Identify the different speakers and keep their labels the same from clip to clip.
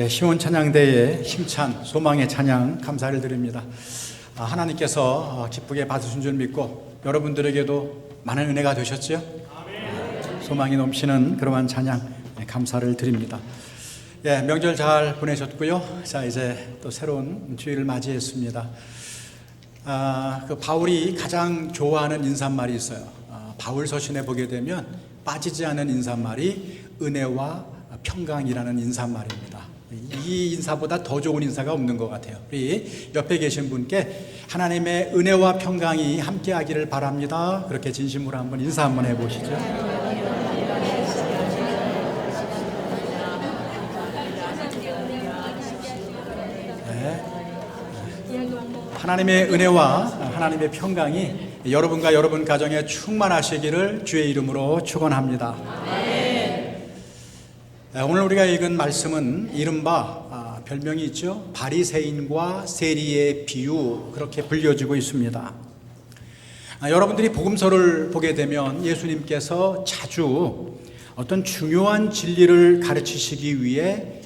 Speaker 1: 시온 찬양대의 힘찬 소망의 찬양 감사를 드립니다. 하나님께서 기쁘게 받으신 줄 믿고 여러분들에게도 많은 은혜가 되셨지요? 소망이 넘치는 그러한 찬양 감사를 드립니다. 명절 잘 보내셨고요. 자, 이제 또 새로운 주일을 맞이했습니다. 바울이 가장 좋아하는 인사말이 있어요. 바울 서신에 보게 되면 빠지지 않은 인사말이 은혜와 평강이라는 인사말입니다. 이 인사보다 더 좋은 인사가 없는 것 같아요. 우리 옆에 계신 분께 하나님의 은혜와 평강이 함께하기를 바랍니다. 그렇게 진심으로 한번 인사 한번 해보시죠. 하나님의 은혜와 하나님의 평강이 여러분과 여러분 가정에 충만하시기를 주의 이름으로 축원합니다. 오늘 우리가 읽은 말씀은 이른바 별명이 있죠. 바리새인과 세리의 비유, 그렇게 불려지고 있습니다. 여러분들이 복음서를 보게 되면 예수님께서 자주 어떤 중요한 진리를 가르치시기 위해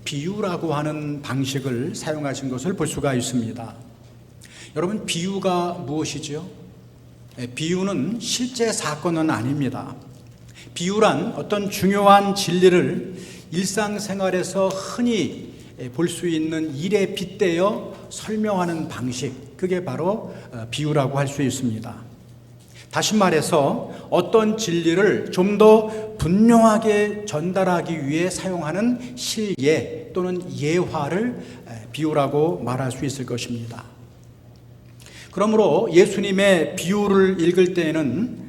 Speaker 1: 비유라고 하는 방식을 사용하신 것을 볼 수가 있습니다. 여러분, 비유가 무엇이죠? 비유는 실제 사건은 아닙니다. 비유란 어떤 중요한 진리를 일상생활에서 흔히 볼 수 있는 일에 빗대어 설명하는 방식, 그게 바로 비유라고 할 수 있습니다. 다시 말해서 어떤 진리를 좀 더 분명하게 전달하기 위해 사용하는 실예 또는 예화를 비유라고 말할 수 있을 것입니다. 그러므로 예수님의 비유를 읽을 때에는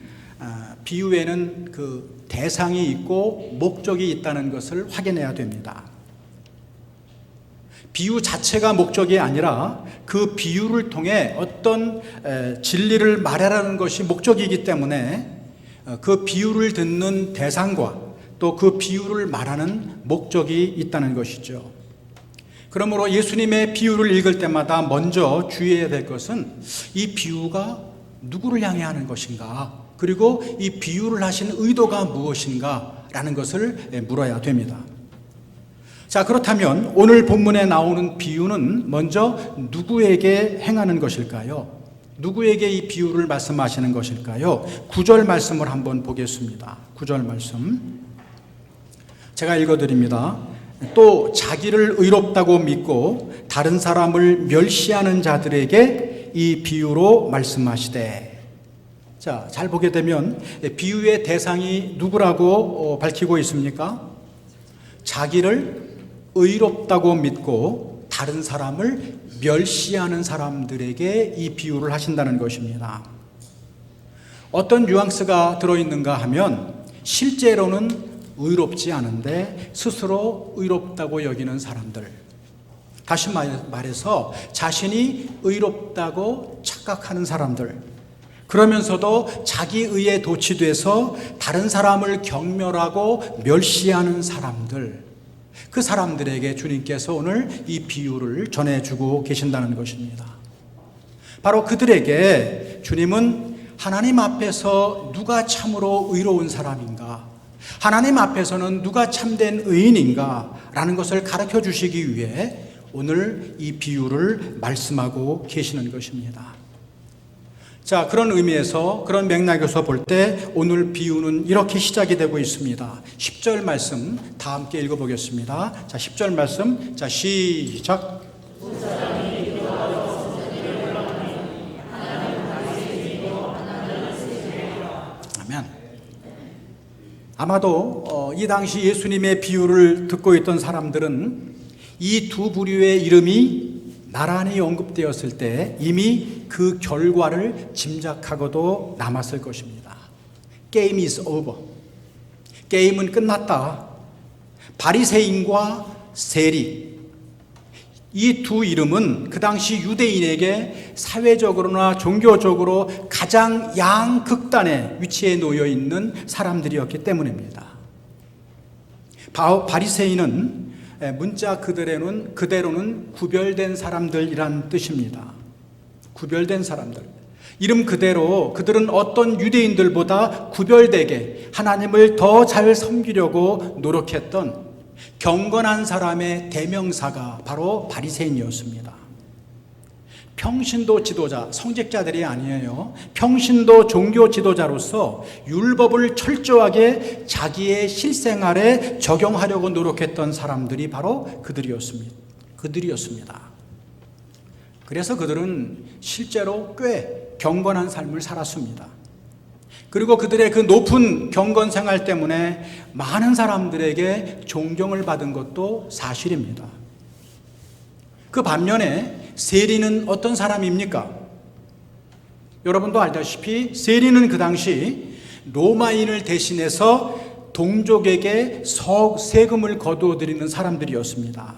Speaker 1: 비유에는 그 대상이 있고 목적이 있다는 것을 확인해야 됩니다. 비유 자체가 목적이 아니라 그 비유를 통해 어떤 진리를 말하라는 것이 목적이기 때문에 그 비유를 듣는 대상과 또 그 비유를 말하는 목적이 있다는 것이죠. 그러므로 예수님의 비유를 읽을 때마다 먼저 주의해야 될 것은 이 비유가 누구를 향해 하는 것인가, 그리고 이 비유를 하신 의도가 무엇인가 라는 것을 물어야 됩니다. 자, 그렇다면 오늘 본문에 나오는 비유는 먼저 누구에게 행하는 것일까요? 누구에게 이 비유를 말씀하시는 것일까요? 9절 말씀을 한번 보겠습니다. 9절 말씀 제가 읽어드립니다. 또 자기를 의롭다고 믿고 다른 사람을 멸시하는 자들에게 이 비유로 말씀하시되. 자, 잘 보게 되면 비유의 대상이 누구라고 밝히고 있습니까? 자기를 의롭다고 믿고 다른 사람을 멸시하는 사람들에게 이 비유를 하신다는 것입니다. 어떤 뉘앙스가 들어있는가 하면 실제로는 의롭지 않은데 스스로 의롭다고 여기는 사람들, 다시 말해서 자신이 의롭다고 착각하는 사람들, 그러면서도 자기 의에 도취돼서 다른 사람을 경멸하고 멸시하는 사람들, 그 사람들에게 주님께서 오늘 이 비유를 전해주고 계신다는 것입니다. 바로 그들에게 주님은 하나님 앞에서 누가 참으로 의로운 사람인가, 하나님 앞에서는 누가 참된 의인인가 라는 것을 가르쳐 주시기 위해 오늘 이 비유를 말씀하고 계시는 것입니다. 자, 그런 의미에서, 그런 맥락에서 볼 때 오늘 비유는 이렇게 시작이 되고 있습니다. 10절 말씀 다 함께 읽어보겠습니다. 자, 10절 말씀, 자, 시작. 아멘. 아마도 이 당시 예수님의 비유를 듣고 있던 사람들은 이 두 부류의 이름이 나란히 언급되었을 때 이미 그 결과를 짐작하고도 남았을 것입니다. Game is over. 게임은 끝났다. 바리새인과 세리, 이 두 이름은 그 당시 유대인에게 사회적으로나 종교적으로 가장 양극단의 위치에 놓여 있는 사람들이었기 때문입니다. 바리새인은 문자 그대로는 구별된 사람들이란 뜻입니다. 구별된 사람들. 이름 그대로 그들은 어떤 유대인들보다 구별되게 하나님을 더 잘 섬기려고 노력했던, 경건한 사람의 대명사가 바로 바리새인이었습니다. 평신도 지도자, 성직자들이 아니에요. 평신도 종교 지도자로서 율법을 철저하게 자기의 실생활에 적용하려고 노력했던 사람들이 바로 그들이었습니다. 그래서 그들은 실제로 꽤 경건한 삶을 살았습니다. 그리고 그들의 그 높은 경건 생활 때문에 많은 사람들에게 존경을 받은 것도 사실입니다. 그 반면에 세리는 어떤 사람입니까? 여러분도 알다시피 세리는 그 당시 로마인을 대신해서 동족에게 세금을 거두어 드리는 사람들이었습니다.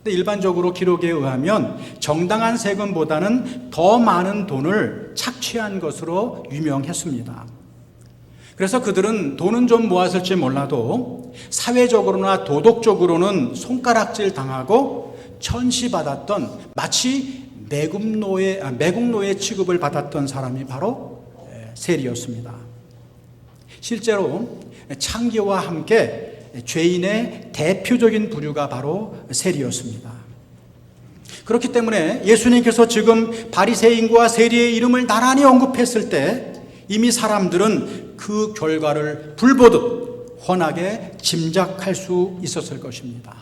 Speaker 1: 근데 일반적으로 기록에 의하면 정당한 세금보다는 더 많은 돈을 착취한 것으로 유명했습니다. 그래서 그들은 돈은 좀 모았을지 몰라도 사회적으로나 도덕적으로는 손가락질 당하고 천시받았던, 마치 매국노예 취급을 받았던 사람이 바로 세리였습니다. 실제로 창기와 함께 죄인의 대표적인 부류가 바로 세리였습니다. 그렇기 때문에 예수님께서 지금 바리새인과 세리의 이름을 나란히 언급했을 때 이미 사람들은 그 결과를 불보듯 훤하게 짐작할 수 있었을 것입니다.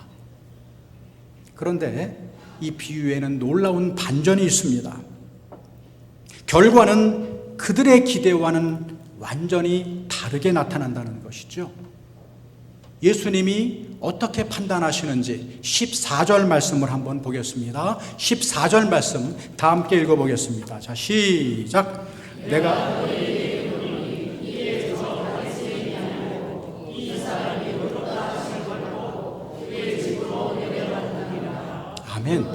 Speaker 1: 그런데 이 비유에는 놀라운 반전이 있습니다. 결과는 그들의 기대와는 완전히 다르게 나타난다는 것이죠. 예수님이 어떻게 판단하시는지 14절 말씀을 한번 보겠습니다. 14절 말씀 다 함께 읽어보겠습니다. 자, 시작. 내가 아멘.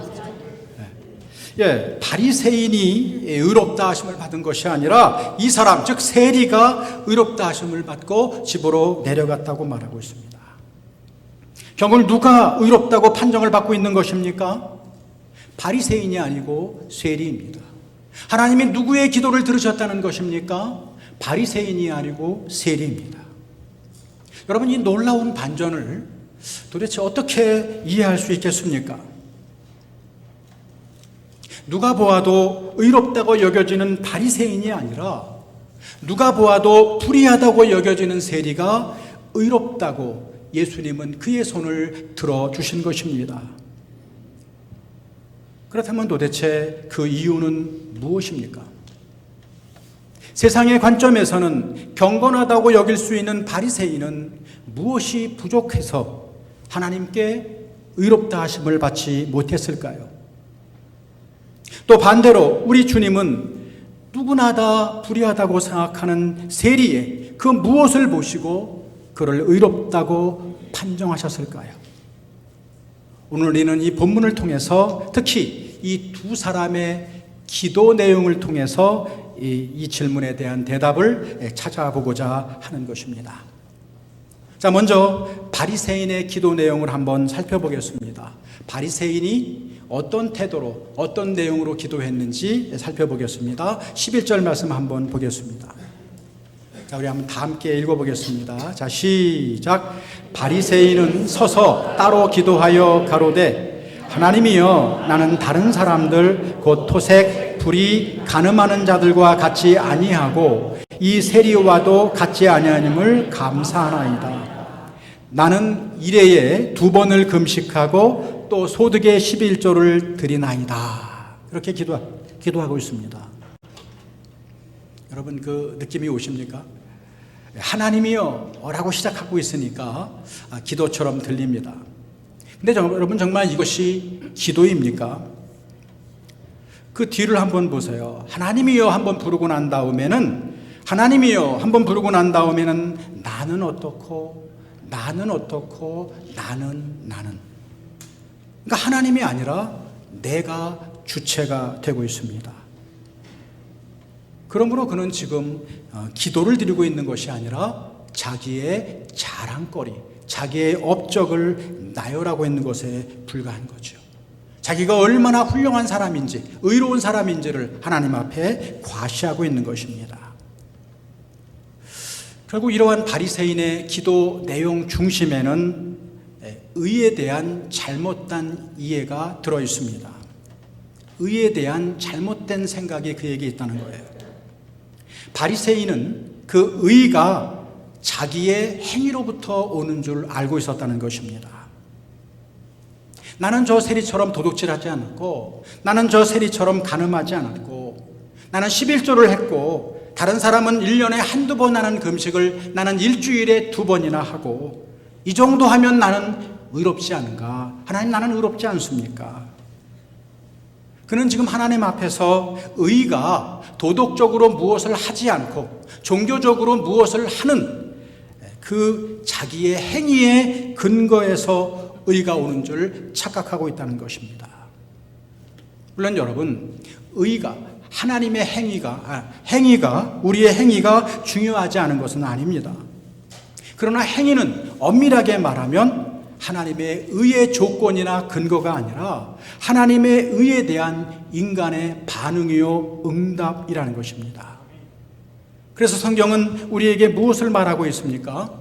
Speaker 1: 바리새인이 의롭다 하심을 받은 것이 아니라 이 사람, 즉 세리가 의롭다 하심을 받고 집으로 내려갔다고 말하고 있습니다. 결국 누가 의롭다고 판정을 받고 있는 것입니까? 바리새인이 아니고 세리입니다. 하나님이 누구의 기도를 들으셨다는 것입니까? 바리새인이 아니고 세리입니다. 여러분, 이 놀라운 반전을 도대체 어떻게 이해할 수 있겠습니까? 누가 보아도 의롭다고 여겨지는 바리새인이 아니라 누가 보아도 불의하다고 여겨지는 세리가 의롭다고 예수님은 그의 손을 들어주신 것입니다. 그렇다면 도대체 그 이유는 무엇입니까? 세상의 관점에서는 경건하다고 여길 수 있는 바리새인은 무엇이 부족해서 하나님께 의롭다 하심을 받지 못했을까요? 또 반대로 우리 주님은 누구나 다 불의하다고 생각하는 세리의 그 무엇을 보시고 그를 의롭다고 판정하셨을까요? 오늘 우리는 이 본문을 통해서 특히 이 두 사람의 기도 내용을 통해서 이 질문에 대한 대답을 찾아보고자 하는 것입니다. 자, 먼저 바리새인의 기도 내용을 한번 살펴보겠습니다. 바리새인이 어떤 태도로, 어떤 내용으로 기도했는지 살펴보겠습니다. 11절 말씀 한번 보겠습니다. 자, 우리 한번 다 함께 읽어보겠습니다. 자, 시작. 바리새인은 서서 따로 기도하여 가로되 하나님이여, 나는 다른 사람들 곧 토색, 불의, 간음하는 자들과 같이 아니하고 이 세리와도 같이 아니하님을 감사하나이다. 나는 일회에 2번을 금식하고 또 소득의 11조를 드리나이다. 이렇게 기도하고 있습니다. 여러분, 그 느낌이 오십니까? 하나님이여 라고 시작하고 있으니까 기도처럼 들립니다. 근데 여러분, 정말 이것이 기도입니까? 그 뒤를 한번 보세요. 하나님이여 한번 부르고 난 다음에는 나는 어떻고 나는. 그러니까 하나님이 아니라 내가 주체가 되고 있습니다. 그러므로 그는 지금 기도를 드리고 있는 것이 아니라 자기의 자랑거리, 자기의 업적을 나열하고 있는 것에 불과한 거죠. 자기가 얼마나 훌륭한 사람인지, 의로운 사람인지를 하나님 앞에 과시하고 있는 것입니다. 결국 이러한 바리새인의 기도 내용 중심에는 의에 대한 잘못된 이해가 들어 있습니다. 의에 대한 잘못된 생각이 그에게 있다는 거예요. 바리새인은 그 의가 자기의 행위로부터 오는 줄 알고 있었다는 것입니다. 나는 저 세리처럼 도둑질하지 않았고, 나는 저 세리처럼 간음하지 않았고, 나는 11조를 했고, 다른 사람은 1년에 한두 번 하는 금식을 나는 일주일에 2번이나 하고, 이 정도 하면 나는 의롭지 않은가? 하나님, 나는 의롭지 않습니까? 그는 지금 하나님 앞에서 의가 도덕적으로 무엇을 하지 않고 종교적으로 무엇을 하는 그 자기의 행위의 근거에서 의가 오는 줄 착각하고 있다는 것입니다. 물론 여러분, 의가 하나님의 행위가 우리의 행위가 중요하지 않은 것은 아닙니다. 그러나 행위는 엄밀하게 말하면 하나님의 의의 조건이나 근거가 아니라 하나님의 의에 대한 인간의 반응이요 응답이라는 것입니다. 그래서 성경은 우리에게 무엇을 말하고 있습니까?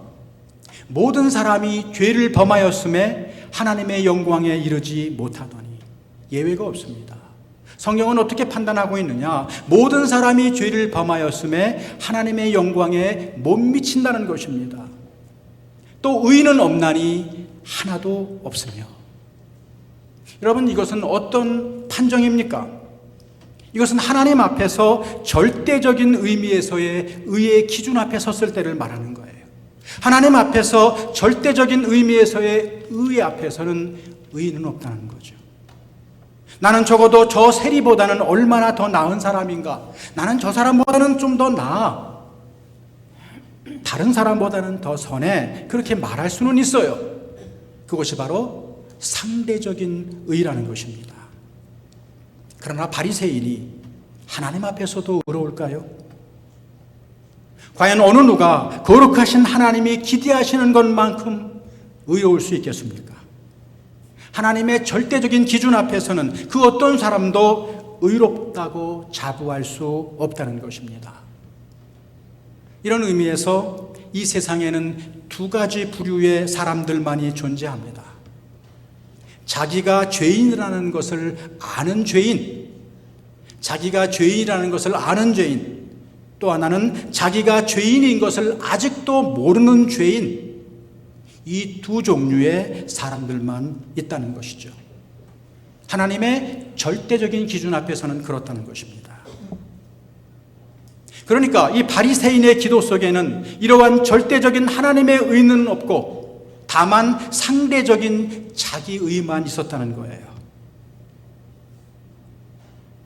Speaker 1: 모든 사람이 죄를 범하였음에 하나님의 영광에 이르지 못하더니, 예외가 없습니다. 성경은 어떻게 판단하고 있느냐? 모든 사람이 죄를 범하였음에 하나님의 영광에 못 미친다는 것입니다. 또 의인은 없나니 하나도 없으며. 여러분, 이것은 어떤 판정입니까? 이것은 하나님 앞에서 절대적인 의미에서의 의의 기준 앞에 섰을 때를 말하는 거예요. 하나님 앞에서 절대적인 의미에서의 의 앞에서는 의인은 없다는 거죠. 나는 적어도 저 세리보다는 얼마나 더 나은 사람인가? 나는 저 사람보다는 좀 더 나아. 다른 사람보다는 더 선해. 그렇게 말할 수는 있어요. 그것이 바로 상대적인 의라는 것입니다. 그러나 바리새인이 하나님 앞에서도 의로울까요? 과연 어느 누가 거룩하신 하나님이 기대하시는 것만큼 의로울 수 있겠습니까? 하나님의 절대적인 기준 앞에서는 그 어떤 사람도 의롭다고 자부할 수 없다는 것입니다. 이런 의미에서 이 세상에는 2가지 부류의 사람들만이 존재합니다. 자기가 죄인이라는 것을 아는 죄인, 자기가 죄인이라는 것을 아는 죄인, 또 하나는 자기가 죄인인 것을 아직도 모르는 죄인, 이 2 종류의 사람들만 있다는 것이죠. 하나님의 절대적인 기준 앞에서는 그렇다는 것입니다. 그러니까 이 바리새인의 기도 속에는 이러한 절대적인 하나님의 의는 없고 다만 상대적인 자기 의만 있었다는 거예요.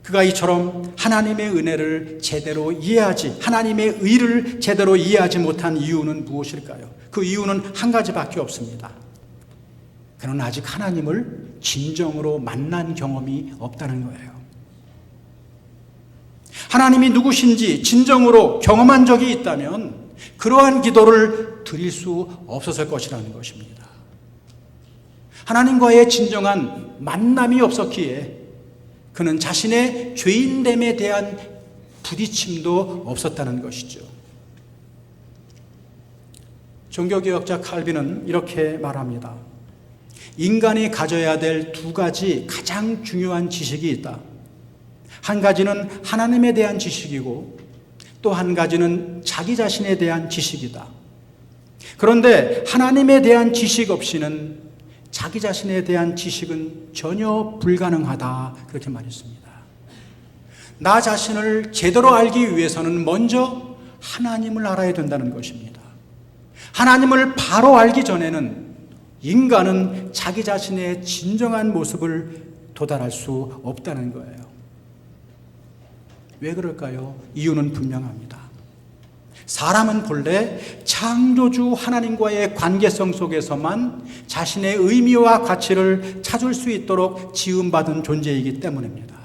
Speaker 1: 그가 이처럼 하나님의 은혜를 제대로 이해하지, 하나님의 의를 제대로 이해하지 못한 이유는 무엇일까요? 그 이유는 한 가지밖에 없습니다. 그는 아직 하나님을 진정으로 만난 경험이 없다는 거예요. 하나님이 누구신지 진정으로 경험한 적이 있다면 그러한 기도를 드릴 수 없었을 것이라는 것입니다. 하나님과의 진정한 만남이 없었기에 그는 자신의 죄인됨에 대한 부딪힘도 없었다는 것이죠. 종교개혁자 칼빈은 이렇게 말합니다. 인간이 가져야 될 2가지 가장 중요한 지식이 있다. 한 가지는 하나님에 대한 지식이고 또 한 가지는 자기 자신에 대한 지식이다. 그런데 하나님에 대한 지식 없이는 자기 자신에 대한 지식은 전혀 불가능하다. 그렇게 말했습니다. 나 자신을 제대로 알기 위해서는 먼저 하나님을 알아야 된다는 것입니다. 하나님을 바로 알기 전에는 인간은 자기 자신의 진정한 모습을 도달할 수 없다는 거예요. 왜 그럴까요? 이유는 분명합니다. 사람은 본래 창조주 하나님과의 관계성 속에서만 자신의 의미와 가치를 찾을 수 있도록 지음받은 존재이기 때문입니다.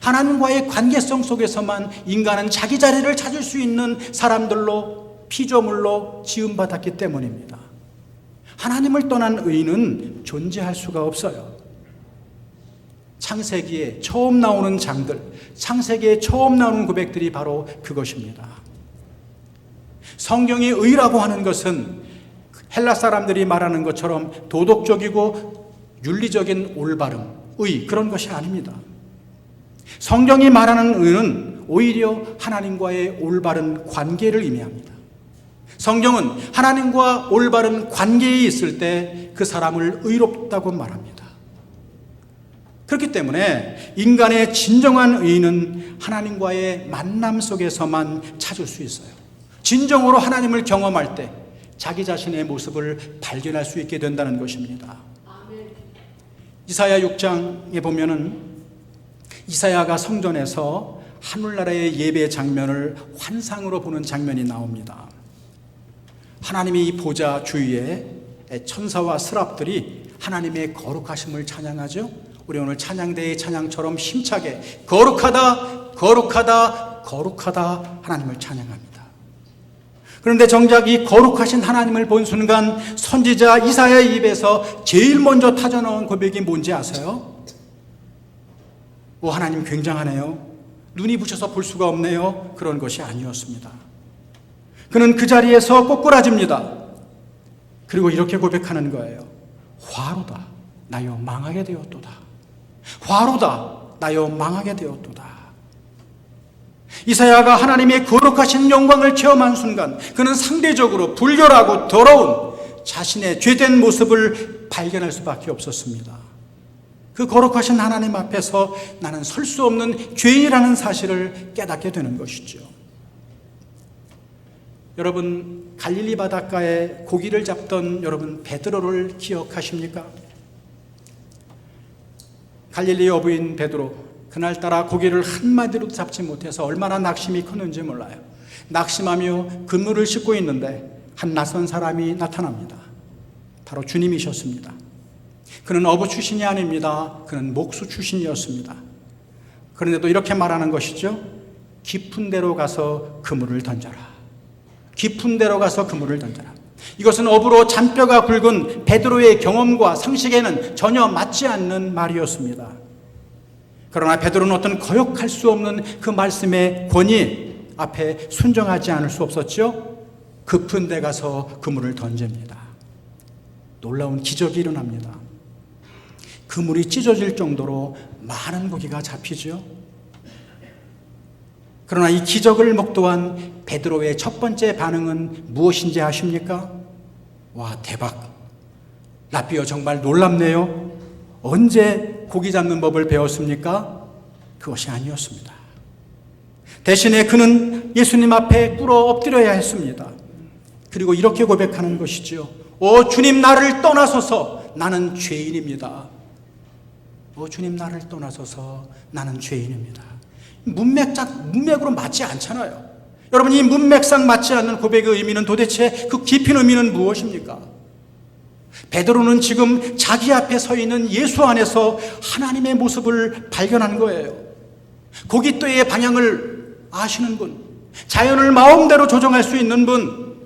Speaker 1: 하나님과의 관계성 속에서만 인간은 자기 자리를 찾을 수 있는 사람들로, 피조물로 지음받았기 때문입니다. 하나님을 떠난 의인은 존재할 수가 없어요. 창세기에 처음 나오는 장들, 창세기에 처음 나오는 고백들이 바로 그것입니다. 성경이 의라고 하는 것은 헬라 사람들이 말하는 것처럼 도덕적이고 윤리적인 올바름, 의, 그런 것이 아닙니다. 성경이 말하는 의는 오히려 하나님과의 올바른 관계를 의미합니다. 성경은 하나님과 올바른 관계에 있을 때 그 사람을 의롭다고 말합니다. 그렇기 때문에 인간의 진정한 의는 하나님과의 만남 속에서만 찾을 수 있어요. 진정으로 하나님을 경험할 때 자기 자신의 모습을 발견할 수 있게 된다는 것입니다. 이사야 6장에 보면은 이사야가 성전에서 하늘나라의 예배 장면을 환상으로 보는 장면이 나옵니다. 하나님의 이 보좌 주위에 천사와 스랍들이 하나님의 거룩하심을 찬양하죠. 우리 오늘 찬양대의 찬양처럼 힘차게 거룩하다, 거룩하다, 거룩하다 하나님을 찬양합니다. 그런데 정작 이 거룩하신 하나님을 본 순간 선지자 이사야의 입에서 제일 먼저 터져나온 고백이 뭔지 아세요? 오, 하나님 굉장하네요. 눈이 부셔서 볼 수가 없네요. 그런 것이 아니었습니다. 그는 그 자리에서 꼬꾸라집니다. 그리고 이렇게 고백하는 거예요. 화로다, 나여 망하게 되었도다. 화로다, 나여 망하게 되었도다. 이사야가 하나님의 거룩하신 영광을 체험한 순간 그는 상대적으로 불결하고 더러운 자신의 죄된 모습을 발견할 수밖에 없었습니다. 그 거룩하신 하나님 앞에서 나는 설 수 없는 죄인이라는 사실을 깨닫게 되는 것이죠. 여러분, 갈릴리 바닷가에 고기를 잡던 여러분 베드로를 기억하십니까? 갈릴리 어부인 베드로, 그날따라 고기를 한마디로 잡지 못해서 얼마나 낙심이 컸는지 몰라요. 낙심하며 그물을 싣고 있는데 한 낯선 사람이 나타납니다. 바로 주님이셨습니다. 그는 어부 출신이 아닙니다. 그는 목수 출신이었습니다. 그런데도 이렇게 말하는 것이죠. 깊은 데로 가서 그물을 던져라. 깊은 데로 가서 그물을 던져라. 이것은 어부로 잔뼈가 굵은 베드로의 경험과 상식에는 전혀 맞지 않는 말이었습니다. 그러나 베드로는 어떤 거역할 수 없는 그 말씀의 권위 앞에 순종하지 않을 수 없었죠. 깊은 데 가서 그물을 던집니다. 놀라운 기적이 일어납니다. 그물이 찢어질 정도로 많은 고기가 잡히죠. 그러나 이 기적을 목도한 베드로의 첫 번째 반응은 무엇인지 아십니까? 와, 대박. 라삐어 정말 놀랍네요. 언제 고기 잡는 법을 배웠습니까? 그것이 아니었습니다. 대신에 그는 예수님 앞에 꿇어 엎드려야 했습니다. 그리고 이렇게 고백하는 것이죠. 오, 주님 나를 떠나소서, 나는 죄인입니다. 오, 주님 나를 떠나소서, 나는 죄인입니다. 문맥으로 맞지 않잖아요. 여러분, 이 문맥상 맞지 않는 고백의 의미는 도대체 그 깊은 의미는 무엇입니까? 베드로는 지금 자기 앞에 서 있는 예수 안에서 하나님의 모습을 발견한 거예요. 고깃도의 방향을 아시는 분, 자연을 마음대로 조정할 수 있는 분,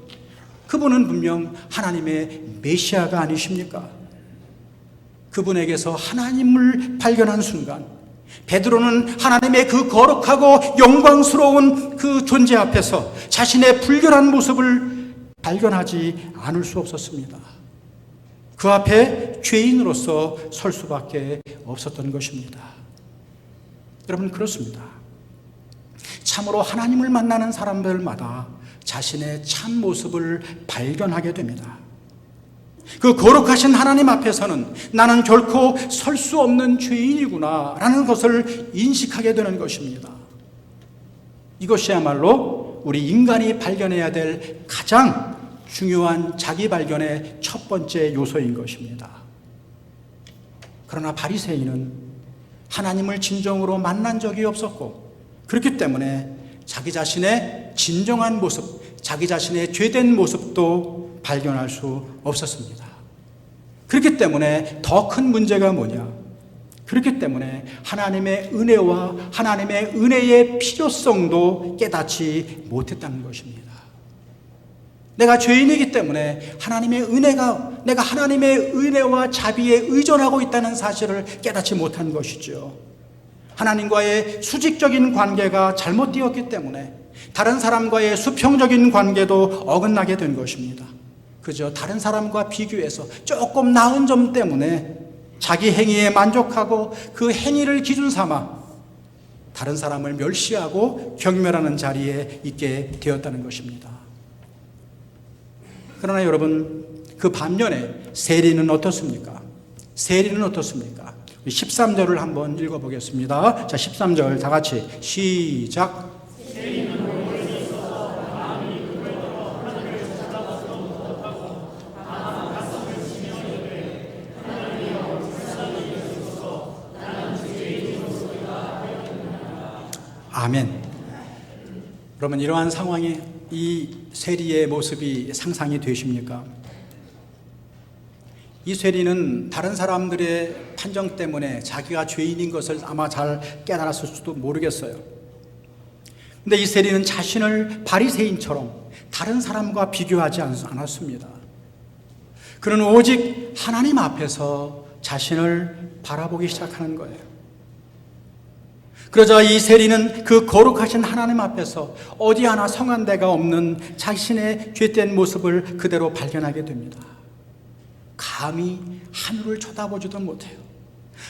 Speaker 1: 그분은 분명 하나님의 메시아가 아니십니까? 그분에게서 하나님을 발견한 순간 베드로는 하나님의 그 거룩하고 영광스러운 그 존재 앞에서 자신의 불결한 모습을 발견하지 않을 수 없었습니다. 그 앞에 죄인으로서 설 수밖에 없었던 것입니다. 여러분, 그렇습니다. 참으로 하나님을 만나는 사람들마다 자신의 참 모습을 발견하게 됩니다. 그 거룩하신 하나님 앞에서는 나는 결코 설 수 없는 죄인이구나 라는 것을 인식하게 되는 것입니다. 이것이야말로 우리 인간이 발견해야 될 가장 중요한 자기 발견의 첫 번째 요소인 것입니다. 그러나 바리새인은 하나님을 진정으로 만난 적이 없었고, 그렇기 때문에 자기 자신의 진정한 모습, 자기 자신의 죄된 모습도 발견할 수 없었습니다. 그렇기 때문에 더 큰 문제가 뭐냐? 그렇기 때문에 하나님의 은혜와 하나님의 은혜의 필요성도 깨닫지 못했다는 것입니다. 내가 죄인이기 때문에 내가 하나님의 은혜와 자비에 의존하고 있다는 사실을 깨닫지 못한 것이죠. 하나님과의 수직적인 관계가 잘못되었기 때문에 다른 사람과의 수평적인 관계도 어긋나게 된 것입니다. 그저 다른 사람과 비교해서 조금 나은 점 때문에 자기 행위에 만족하고 그 행위를 기준 삼아 다른 사람을 멸시하고 경멸하는 자리에 있게 되었다는 것입니다. 그러나 여러분, 그 반면에 세리는 어떻습니까? 세리는 어떻습니까? 13절을 한번 읽어보겠습니다. 자, 13절 다 같이 시작. 아멘. 그러면 이러한 상황이, 이 세리의 모습이 상상이 되십니까? 이 세리는 다른 사람들의 판정 때문에 자기가 죄인인 것을 아마 잘 깨달았을지도 모르겠어요. 근데 이 세리는 자신을 바리새인처럼 다른 사람과 비교하지 않았습니다. 그는 오직 하나님 앞에서 자신을 바라보기 시작하는 거예요. 그러자 이 세리는 그 거룩하신 하나님 앞에서 어디 하나 성한 데가 없는 자신의 죄된 모습을 그대로 발견하게 됩니다. 감히 하늘을 쳐다보지도 못해요.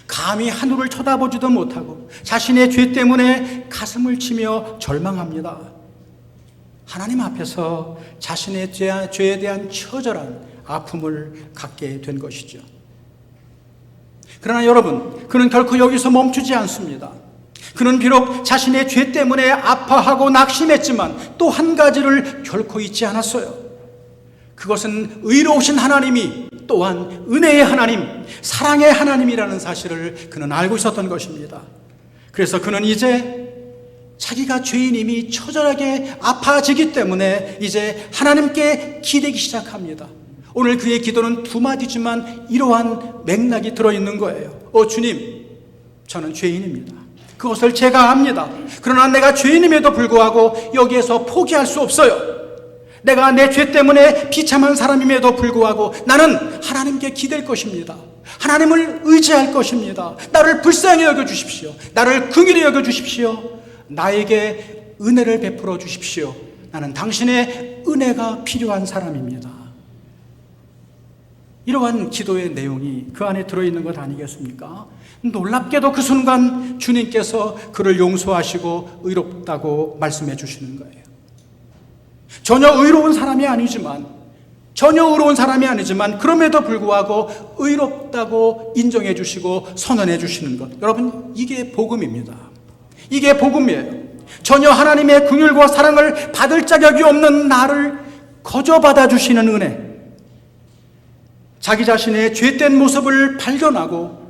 Speaker 1: 감히 하늘을 쳐다보지도 못하고 자신의 죄 때문에 가슴을 치며 절망합니다. 하나님 앞에서 자신의 죄에 대한 처절한 아픔을 갖게 된 것이죠. 그러나 여러분, 그는 결코 여기서 멈추지 않습니다. 그는 비록 자신의 죄 때문에 아파하고 낙심했지만 또 한 가지를 결코 잊지 않았어요. 그것은 의로우신 하나님이 또한 은혜의 하나님, 사랑의 하나님이라는 사실을 그는 알고 있었던 것입니다. 그래서 그는 이제 자기가 죄인임이 처절하게 아파지기 때문에 이제 하나님께 기대기 시작합니다. 오늘 그의 기도는 두 마디지만 이러한 맥락이 들어있는 거예요. 주님, 저는 죄인입니다. 그것을 제가 압니다. 그러나 내가 죄인임에도 불구하고 여기에서 포기할 수 없어요. 내가 내 죄 때문에 비참한 사람임에도 불구하고 나는 하나님께 기댈 것입니다. 하나님을 의지할 것입니다. 나를 불쌍히 여겨주십시오. 나를 긍휼히 여겨주십시오. 나에게 은혜를 베풀어 주십시오. 나는 당신의 은혜가 필요한 사람입니다. 이러한 기도의 내용이 그 안에 들어있는 것 아니겠습니까? 놀랍게도 그 순간 주님께서 그를 용서하시고 의롭다고 말씀해 주시는 거예요. 전혀 의로운 사람이 아니지만 그럼에도 불구하고 의롭다고 인정해 주시고 선언해 주시는 것, 여러분, 이게 복음입니다. 이게 복음이에요. 전혀 하나님의 긍휼과 사랑을 받을 자격이 없는 나를 거저 받아 주시는 은혜, 자기 자신의 죄된 모습을 발견하고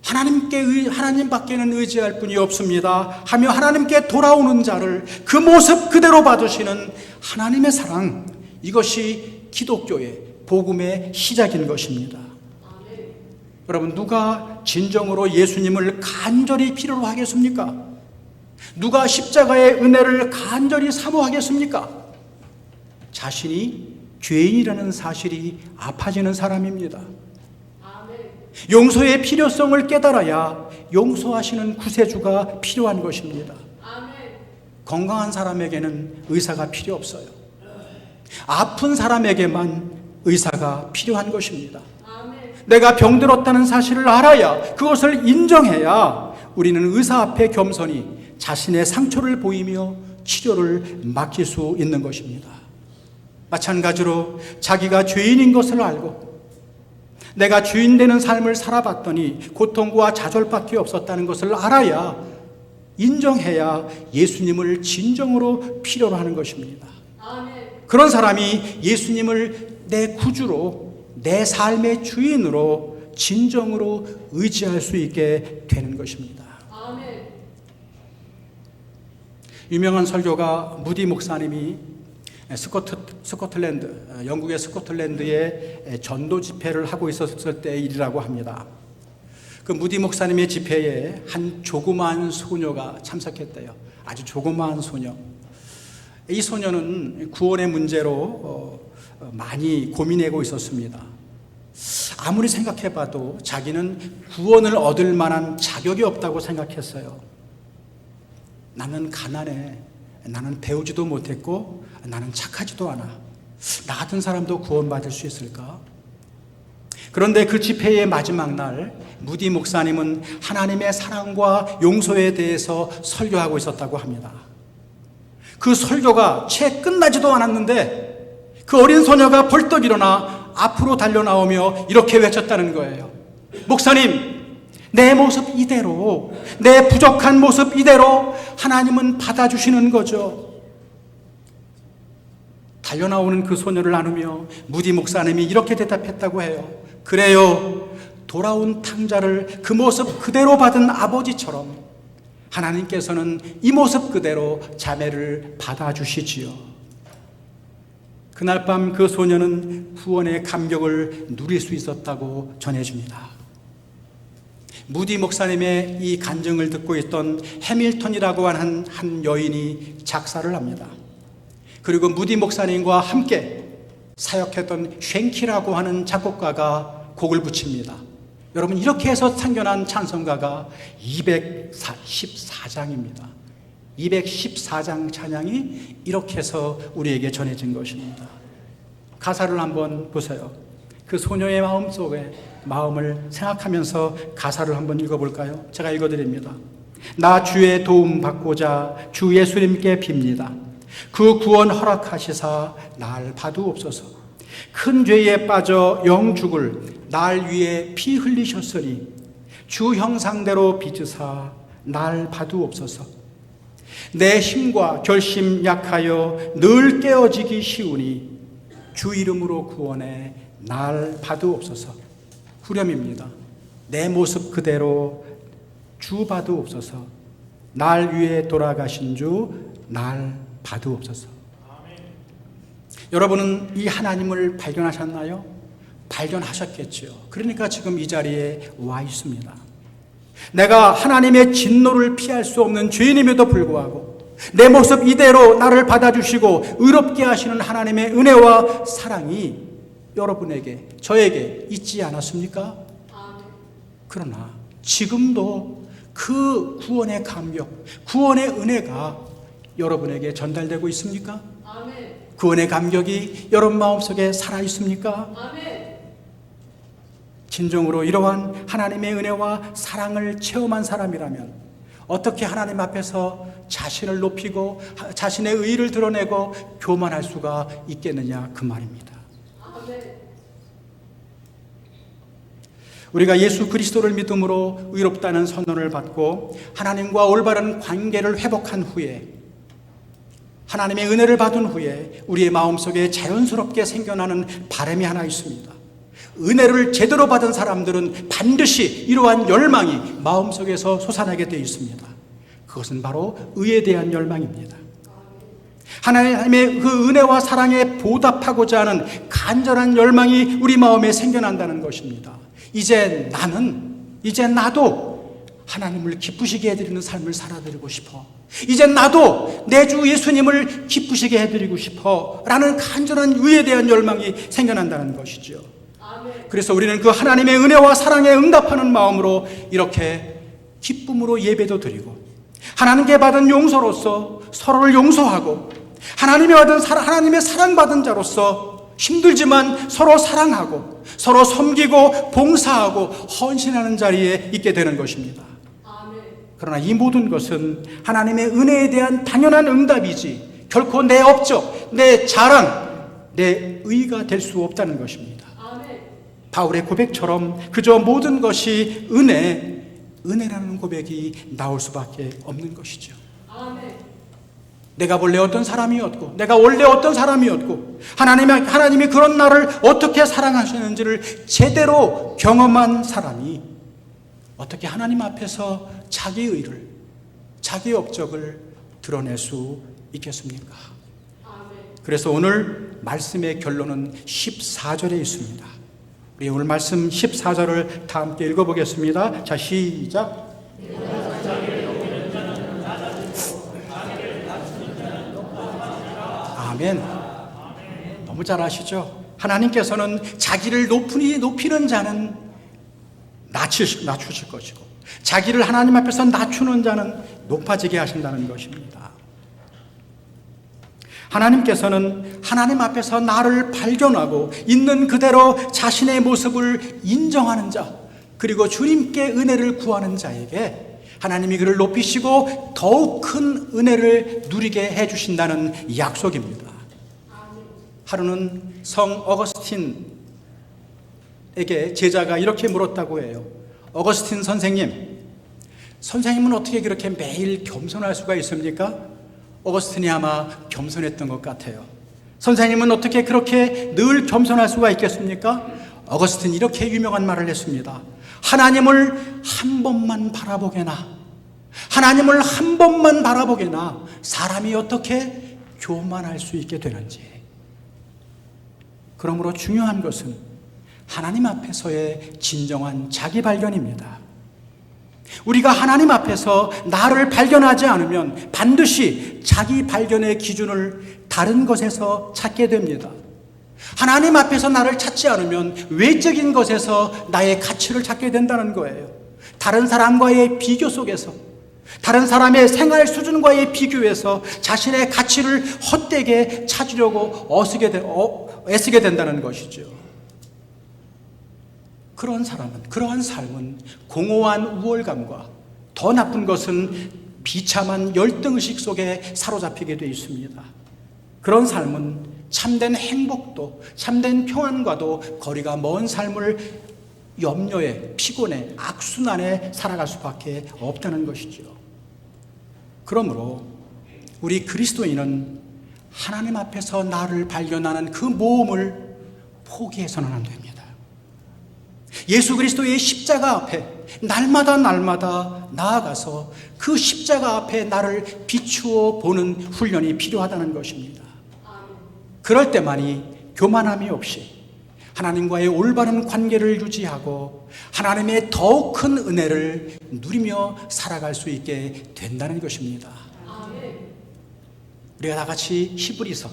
Speaker 1: 하나님밖에는 의지할 분이 없습니다 하며 하나님께 돌아오는 자를 그 모습 그대로 받으시는 하나님의 사랑, 이것이 기독교의 복음의 시작인 것입니다. 여러분, 누가 진정으로 예수님을 간절히 필요로 하겠습니까? 누가 십자가의 은혜를 간절히 사모하겠습니까? 자신이 죄인이라는 사실이 아파지는 사람입니다. 용서의 필요성을 깨달아야 용서하시는 구세주가 필요한 것입니다. 건강한 사람에게는 의사가 필요 없어요. 아픈 사람에게만 의사가 필요한 것입니다. 내가 병들었다는 사실을 알아야, 그것을 인정해야 우리는 의사 앞에 겸손히 자신의 상처를 보이며 치료를 맡길 수 있는 것입니다. 마찬가지로 자기가 죄인인 것을 알고 내가 주인 되는 삶을 살아봤더니 고통과 좌절밖에 없었다는 것을 알아야, 인정해야 예수님을 진정으로 필요로 하는 것입니다. 그런 사람이 예수님을 내 구주로, 내 삶의 주인으로 진정으로 의지할 수 있게 되는 것입니다. 유명한 설교가 무디 목사님이 스코틀랜드, 영국의 스코틀랜드에 전도 집회를 하고 있었을 때의 일이라고 합니다. 그 무디 목사님의 집회에 한 조그마한 소녀가 참석했대요. 아주 조그마한 소녀. 이 소녀는 구원의 문제로 많이 고민하고 있었습니다. 아무리 생각해봐도 자기는 구원을 얻을 만한 자격이 없다고 생각했어요. 나는 가난해. 나는 배우지도 못했고 나는 착하지도 않아. 나 같은 사람도 구원받을 수 있을까? 그런데 그 집회의 마지막 날 무디 목사님은 하나님의 사랑과 용서에 대해서 설교하고 있었다고 합니다. 그 설교가 채 끝나지도 않았는데 그 어린 소녀가 벌떡 일어나 앞으로 달려나오며 이렇게 외쳤다는 거예요. 목사님, 내 모습 이대로, 내 부족한 모습 이대로 하나님은 받아주시는 거죠. 달려나오는 그 소녀를 안으며 무디 목사님이 이렇게 대답했다고 해요. 그래요. 돌아온 탕자를 그 모습 그대로 받은 아버지처럼 하나님께서는 이 모습 그대로 자매를 받아주시지요. 그날 밤 그 소녀는 구원의 감격을 누릴 수 있었다고 전해집니다. 무디 목사님의 이 간증을 듣고 있던 해밀턴이라고 하는 한 여인이 작사를 합니다. 그리고 무디 목사님과 함께 사역했던 쉔키라고 하는 작곡가가 곡을 붙입니다. 여러분, 이렇게 해서 상견한 찬송가가 214장입니다. 214장 찬양이 이렇게 해서 우리에게 전해진 것입니다. 가사를 한번 보세요. 그 소녀의 마음속에 마음을 생각하면서 가사를 한번 읽어볼까요? 제가 읽어드립니다. 나 주의 도움 받고자 주 예수님께 빕니다. 그 구원 허락하시사 날 봐두옵소서. 큰 죄에 빠져 영 죽을 날 위에 피 흘리셨으니 주 형상대로 빚으사 날 봐두옵소서. 내 힘과 결심 약하여 늘 깨어지기 쉬우니 주 이름으로 구원해 날 봐두옵소서. 후렴입니다. 내 모습 그대로 주 봐두옵소서. 날 위에 돌아가신 주 날 봐두옵소서. 여러분은 이 하나님을 발견하셨나요? 발견하셨겠죠. 그러니까 지금 이 자리에 와 있습니다. 내가 하나님의 진노를 피할 수 없는 죄인임에도 불구하고 내 모습 이대로 나를 받아주시고 의롭게 하시는 하나님의 은혜와 사랑이 여러분에게, 저에게 있지 않았습니까? 그러나 지금도 그 구원의 감격, 구원의 은혜가 여러분에게 전달되고 있습니까? 구원의 감격이 여러분 마음속에 살아있습니까? 진정으로 이러한 하나님의 은혜와 사랑을 체험한 사람이라면 어떻게 하나님 앞에서 자신을 높이고 자신의 의의를 드러내고 교만할 수가 있겠느냐, 그 말입니다. 우리가 예수 그리스도를 믿음으로 의롭다는 선언을 받고 하나님과 올바른 관계를 회복한 후에, 하나님의 은혜를 받은 후에 우리의 마음속에 자연스럽게 생겨나는 바람이 하나 있습니다. 은혜를 제대로 받은 사람들은 반드시 이러한 열망이 마음속에서 솟아나게 되어 있습니다. 그것은 바로 의에 대한 열망입니다. 하나님의 그 은혜와 사랑에 보답하고자 하는 간절한 열망이 우리 마음에 생겨난다는 것입니다. 이제 나도 하나님을 기쁘시게 해드리는 삶을 살아드리고 싶어. 이제 나도 내 주 예수님을 기쁘시게 해드리고 싶어 라는 간절한 의에 대한 열망이 생겨난다는 것이죠. 그래서 우리는 그 하나님의 은혜와 사랑에 응답하는 마음으로 이렇게 기쁨으로 예배도 드리고 하나님께 받은 용서로서 서로를 용서하고 하나님의 사랑받은 자로서 힘들지만 서로 사랑하고 서로 섬기고 봉사하고 헌신하는 자리에 있게 되는 것입니다. 그러나 이 모든 것은 하나님의 은혜에 대한 당연한 응답이지 결코 내 업적, 내 자랑, 내 의가 될 수 없다는 것입니다. 바울의 고백처럼 그저 모든 것이 은혜라는 고백이 나올 수밖에 없는 것이죠. 내가 원래 어떤 사람이었고 내가 원래 어떤 사람이었고 하나님이 그런 나를 어떻게 사랑하시는지를 제대로 경험한 사람이 어떻게 하나님 앞에서 자기 의를, 자기 업적을 드러낼 수 있겠습니까? 그래서 오늘 말씀의 결론은 14절에 있습니다. 우리 오늘 말씀 14절을 다 함께 읽어보겠습니다. 자, 시작. 아멘. 너무 잘 아시죠? 하나님께서는 자기를 높이는 자는 낮추실 것이고 자기를 하나님 앞에서 낮추는 자는 높아지게 하신다는 것입니다. 하나님께서는 하나님 앞에서 나를 발견하고 있는 그대로 자신의 모습을 인정하는 자, 그리고 주님께 은혜를 구하는 자에게 하나님이 그를 높이시고 더욱 큰 은혜를 누리게 해주신다는 약속입니다. 하루는 성 어거스틴에게 제자가 이렇게 물었다고 해요. 어거스틴 선생님은 어떻게 그렇게 매일 겸손할 수가 있습니까? 어거스틴이 아마 겸손했던 것 같아요. 선생님은 어떻게 그렇게 늘 겸손할 수가 있겠습니까? 어거스틴이 이렇게 유명한 말을 했습니다. 하나님을 한 번만 바라보게나, 하나님을 한 번만 바라보게나 사람이 어떻게 교만할 수 있게 되는지. 그러므로 중요한 것은 하나님 앞에서의 진정한 자기 발견입니다. 우리가 하나님 앞에서 나를 발견하지 않으면 반드시 자기 발견의 기준을 다른 것에서 찾게 됩니다. 하나님 앞에서 나를 찾지 않으면 외적인 것에서 나의 가치를 찾게 된다는 거예요. 다른 사람과의 비교 속에서, 다른 사람의 생활 수준과의 비교해서 자신의 가치를 헛되게 찾으려고 애쓰게 된다는 것이죠. 그러한 삶은 공허한 우월감과 더 나쁜 것은 비참한 열등의식 속에 사로잡히게 되어 있습니다. 그런 삶은 참된 행복도, 참된 평안과도 거리가 먼 삶을 염려에, 피곤에, 악순환에 살아갈 수밖에 없다는 것이죠. 그러므로 우리 그리스도인은 하나님 앞에서 나를 발견하는 그 모험을 포기해서는 안 됩니다. 예수 그리스도의 십자가 앞에 날마다 나아가서 그 십자가 앞에 나를 비추어 보는 훈련이 필요하다는 것입니다. 그럴 때만이 교만함이 없이 하나님과의 올바른 관계를 유지하고 하나님의 더욱 큰 은혜를 누리며 살아갈 수 있게 된다는 것입니다. 우리가 다 같이 히브리서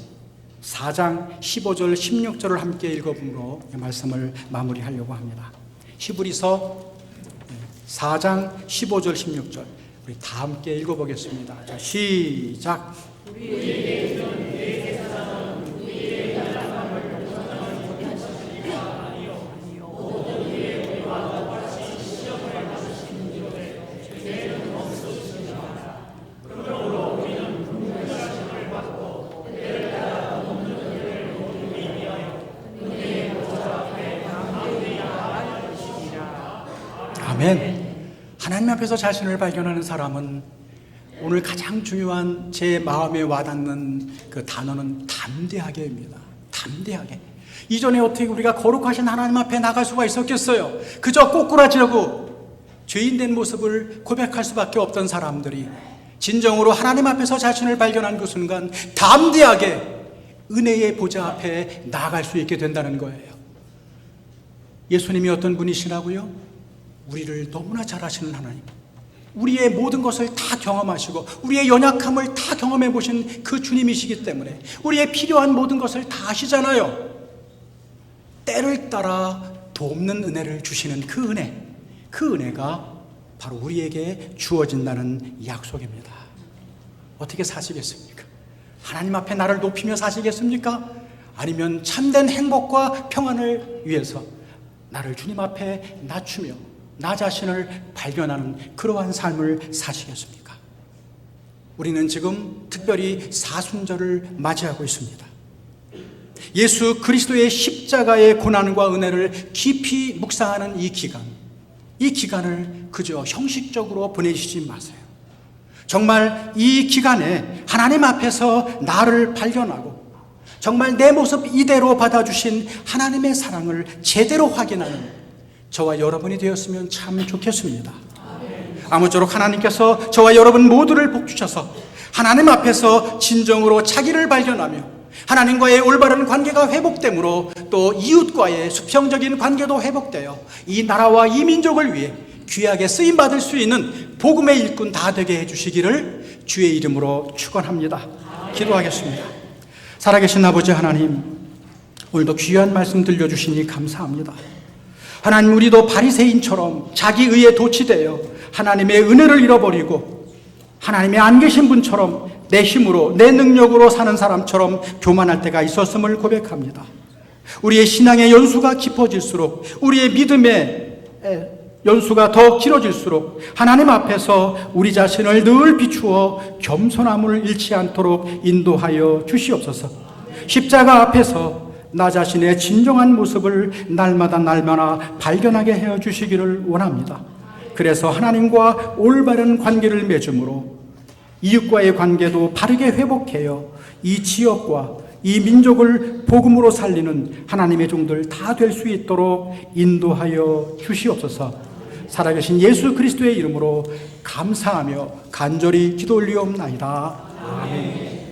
Speaker 1: 4장 15절 16절을 함께 읽어보므로 이 말씀을 마무리하려고 합니다. 히브리서 4장 15절 16절 우리 다 함께 읽어보겠습니다. 자, 시작. 아멘. 하나님 앞에서 자신을 발견하는 사람은 오늘 가장 중요한 제 마음에 와닿는 그 단어는 담대하게입니다. 담대하게. 이전에 어떻게 우리가 거룩하신 하나님 앞에 나갈 수가 있었겠어요? 그저 꼬꾸라지려고 죄인된 모습을 고백할 수밖에 없던 사람들이 진정으로 하나님 앞에서 자신을 발견한 그 순간 담대하게 은혜의 보좌 앞에 나아갈 수 있게 된다는 거예요. 예수님이 어떤 분이시라고요? 우리를 너무나 잘 아시는 하나님, 우리의 모든 것을 다 경험하시고 우리의 연약함을 다 경험해 보신 그 주님이시기 때문에 우리의 필요한 모든 것을 다 아시잖아요. 때를 따라 돕는 은혜를 주시는 그 은혜가 바로 우리에게 주어진다는 약속입니다. 어떻게 사시겠습니까? 하나님 앞에 나를 높이며 사시겠습니까? 아니면 참된 행복과 평안을 위해서 나를 주님 앞에 낮추며 나 자신을 발견하는 그러한 삶을 사시겠습니까? 우리는 지금 특별히 사순절을 맞이하고 있습니다. 예수 그리스도의 십자가의 고난과 은혜를 깊이 묵상하는 이 기간을 그저 형식적으로 보내시지 마세요. 정말 이 기간에 하나님 앞에서 나를 발견하고 정말 내 모습 이대로 받아주신 하나님의 사랑을 제대로 확인하는 저와 여러분이 되었으면 참 좋겠습니다. 아무쪼록 하나님께서 저와 여러분 모두를 복주셔서 하나님 앞에서 진정으로 자기를 발견하며 하나님과의 올바른 관계가 회복되므로 또 이웃과의 수평적인 관계도 회복되어 이 나라와 이 민족을 위해 귀하게 쓰임받을 수 있는 복음의 일꾼 다 되게 해주시기를 주의 이름으로 축원합니다. 기도하겠습니다. 살아계신 아버지 하나님, 오늘도 귀한 말씀 들려주시니 감사합니다. 하나님, 우리도 바리새인처럼 자기 의에 도취되어 하나님의 은혜를 잃어버리고 하나님의 안 계신 분처럼 내 힘으로, 내 능력으로 사는 사람처럼 교만할 때가 있었음을 고백합니다. 우리의 신앙의 연수가 깊어질수록, 우리의 믿음의 연수가 더 길어질수록 하나님 앞에서 우리 자신을 늘 비추어 겸손함을 잃지 않도록 인도하여 주시옵소서. 십자가 앞에서 나 자신의 진정한 모습을 날마다 발견하게 해 주시기를 원합니다. 그래서 하나님과 올바른 관계를 맺음으로 이웃과의 관계도 바르게 회복해요. 이 지역과 이 민족을 복음으로 살리는 하나님의 종들 다 될 수 있도록 인도하여 주시옵소서. 살아계신 예수 그리스도의 이름으로 감사하며 간절히 기도 올리옵나이다. 아멘.